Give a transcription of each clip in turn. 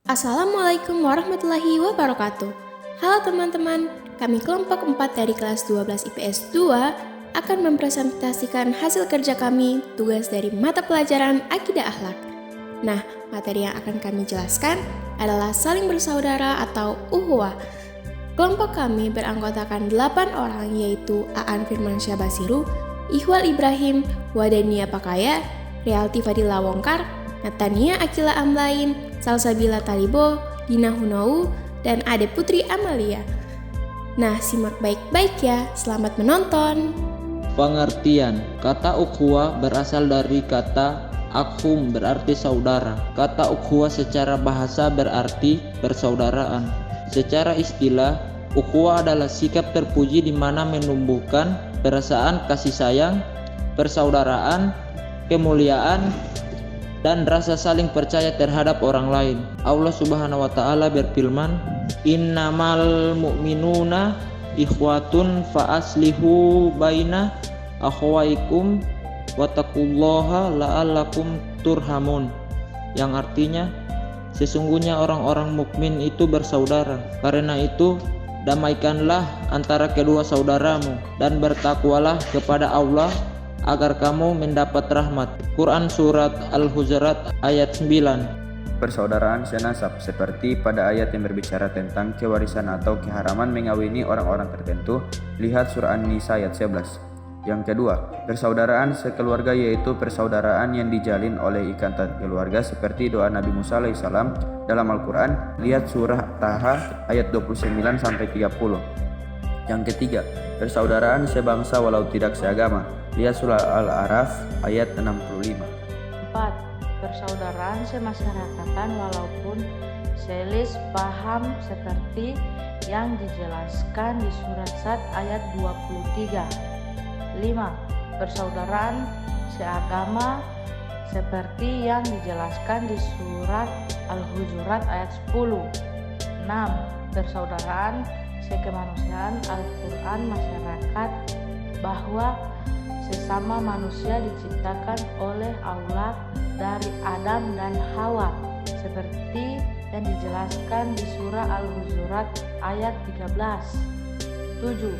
Assalamualaikum warahmatullahi wabarakatuh. Halo teman-teman, kami kelompok 4 dari kelas 12 IPS 2 akan mempresentasikan hasil kerja kami tugas dari mata pelajaran Akidah Akhlak. Nah, materi yang akan kami jelaskan adalah saling bersaudara atau ukhuwah. Kelompok kami beranggotakan 8 orang yaitu Aan Firmansyah Basiru, Ikhwal Ibrahim, Wadania Pakaya, Realti Fadila Wongkar, Natania Akila Amlain, Salsabila Talibo, Dina Hunau, dan Ade Putri Amalia. Nah, simak baik-baik ya. Selamat menonton. Pengertian. Kata ukhuwah berasal dari kata akhum berarti saudara. Kata ukhuwah secara bahasa berarti persaudaraan. Secara istilah, ukhuwah adalah sikap terpuji di mana menumbuhkan perasaan kasih sayang, persaudaraan, kemuliaan, dan rasa saling percaya terhadap orang lain. Allah Subhanahu wa taala berfirman, "Innamal mu'minuna ikhwatun fa aslihu baina akhwaikum wattaqullaha la'allakum turhamun." Yang artinya, sesungguhnya orang-orang mukmin itu bersaudara. Karena itu, damaikanlah antara kedua saudaramu dan bertakwalah kepada Allah agar kamu mendapat rahmat. Quran Surat Al-Hujurat ayat 9. Persaudaraan senasab seperti pada ayat yang berbicara tentang kewarisan atau keharaman mengawini orang-orang tertentu. Lihat surah An-Nisa ayat 11. Yang kedua, persaudaraan sekeluarga yaitu persaudaraan yang dijalin oleh ikatan keluarga seperti doa Nabi Musa alaihissalam dalam Al-Quran. Lihat surah Taha ayat 29-30. Yang ketiga, persaudaraan sebangsa walau tidak seagama. Lihat surah Al-A'raf ayat 65. 4. Persaudaraan semasyarakatan walaupun selis paham seperti yang dijelaskan di surat Sad ayat 23. 5. Persaudaraan seagama seperti yang dijelaskan di surat Al-Hujurat ayat 10. 6. Persaudaraan sekemanusiaan Al-Quran masyarakat bahwa sesama manusia diciptakan oleh Allah dari Adam dan Hawa seperti yang dijelaskan di surah Al-Hujurat ayat 13. 7.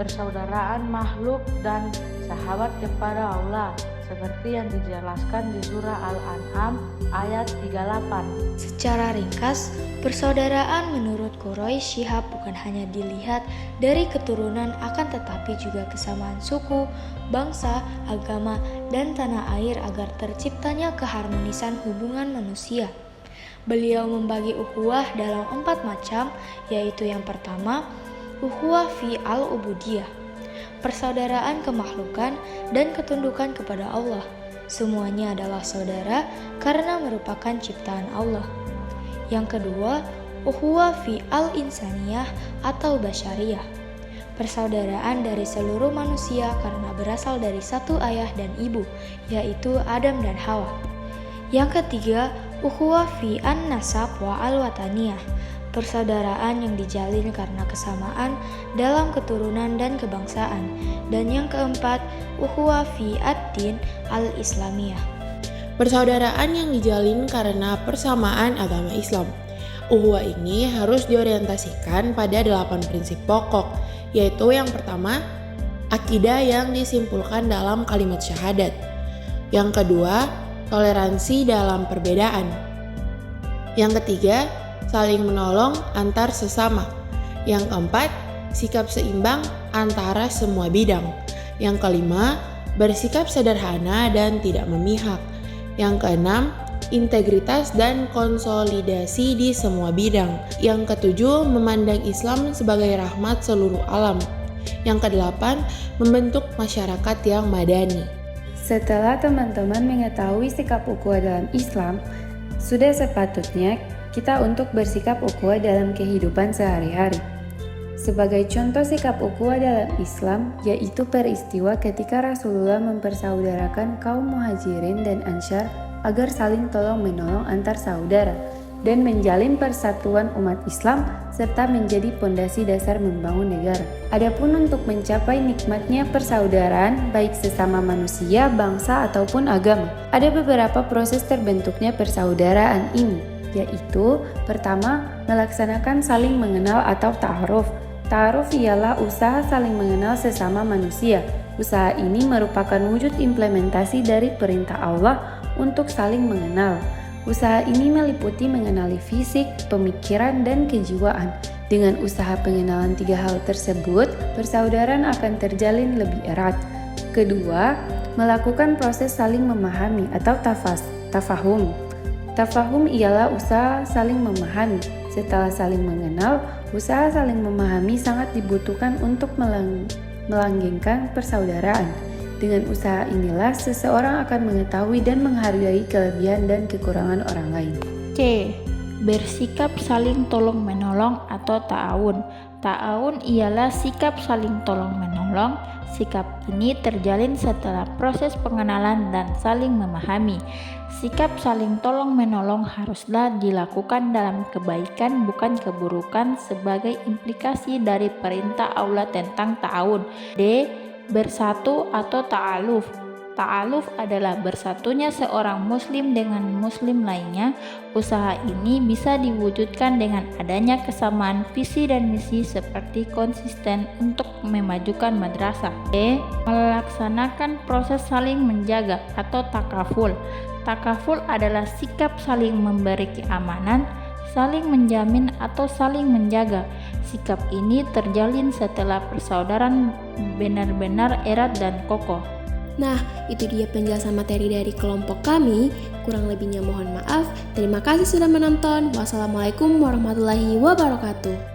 Persaudaraan makhluk dan sahabat kepada Allah seperti yang dijelaskan di surah Al-An'am ayat 38. Secara ringkas, persaudaraan menurut Quraisy Syihab bukan hanya dilihat dari keturunan akan tetapi juga kesamaan suku, bangsa, agama, dan tanah air agar terciptanya keharmonisan hubungan manusia. Beliau membagi ukhuwah dalam 4 macam, yaitu yang pertama, ukhuwah fi al-ubudiyah, persaudaraan kemakhlukan dan ketundukan kepada Allah. Semuanya adalah saudara karena merupakan ciptaan Allah. Yang kedua, ukhuwah fi al-insaniyah atau basyariyah, persaudaraan dari seluruh manusia karena berasal dari satu ayah dan ibu, yaitu Adam dan Hawa. Yang ketiga, ukhuwah fi an-nasab wa al-wataniyah, persaudaraan yang dijalin karena kesamaan dalam keturunan dan kebangsaan. Dan yang keempat, ukhuwah fi ad-din al-islamiyah, Persaudaraan yang dijalin karena persamaan agama Islam. Ukhuwah ini harus diorientasikan pada 8 prinsip pokok, yaitu yang pertama, akidah yang disimpulkan dalam kalimat syahadat. Yang kedua, toleransi dalam perbedaan. Yang ketiga, saling menolong antar sesama. Yang keempat, sikap seimbang antara semua bidang. Yang kelima, bersikap sederhana dan tidak memihak. Yang keenam, integritas dan konsolidasi di semua bidang. Yang ketujuh, memandang Islam sebagai rahmat seluruh alam. Yang kedelapan, membentuk masyarakat yang madani. Setelah teman-teman mengetahui sikap ukhuwah dalam Islam, sudah sepatutnya kita untuk bersikap ukhuwah dalam kehidupan sehari-hari. Sebagai contoh sikap ukhuwah dalam Islam, yaitu peristiwa ketika Rasulullah mempersaudarakan kaum muhajirin dan ansyar agar saling tolong-menolong antar saudara dan menjalin persatuan umat Islam serta menjadi pondasi dasar membangun negara. Adapun untuk mencapai nikmatnya persaudaraan baik sesama manusia, bangsa ataupun agama, ada beberapa proses terbentuknya persaudaraan ini. yaitu pertama, melaksanakan saling mengenal atau ta'aruf. Ta'aruf ialah usaha saling mengenal sesama manusia. Usaha ini merupakan wujud implementasi dari perintah Allah untuk saling mengenal. Usaha ini meliputi mengenali fisik, pemikiran, dan kejiwaan. Dengan usaha pengenalan 3 hal tersebut, persaudaraan akan terjalin lebih erat. Kedua, melakukan proses saling memahami atau tafahum. Tafahum ialah usaha saling memahami. Setelah saling mengenal, usaha saling memahami sangat dibutuhkan untuk melanggengkan persaudaraan. Dengan usaha inilah seseorang akan mengetahui dan menghargai kelebihan dan kekurangan orang lain. C. Bersikap saling tolong-menolong atau ta'awun. Ta'awun ialah sikap saling tolong-menolong. Sikap ini terjalin setelah proses pengenalan dan saling memahami. Sikap saling tolong-menolong haruslah dilakukan dalam kebaikan bukan keburukan sebagai implikasi dari perintah Allah tentang ta'awun. D. Bersatu atau ta'aluf. Ta'aluf adalah bersatunya seorang muslim dengan muslim lainnya. Usaha ini bisa diwujudkan dengan adanya kesamaan visi dan misi seperti konsisten untuk memajukan madrasah. E. Melaksanakan proses saling menjaga atau takaful. Takaful adalah sikap saling memberi keamanan, saling menjamin atau saling menjaga. Sikap ini terjalin setelah persaudaraan benar-benar erat dan kokoh. Nah, itu dia penjelasan materi dari kelompok kami. Kurang lebihnya mohon maaf. Terima kasih sudah menonton. Wassalamualaikum warahmatullahi wabarakatuh.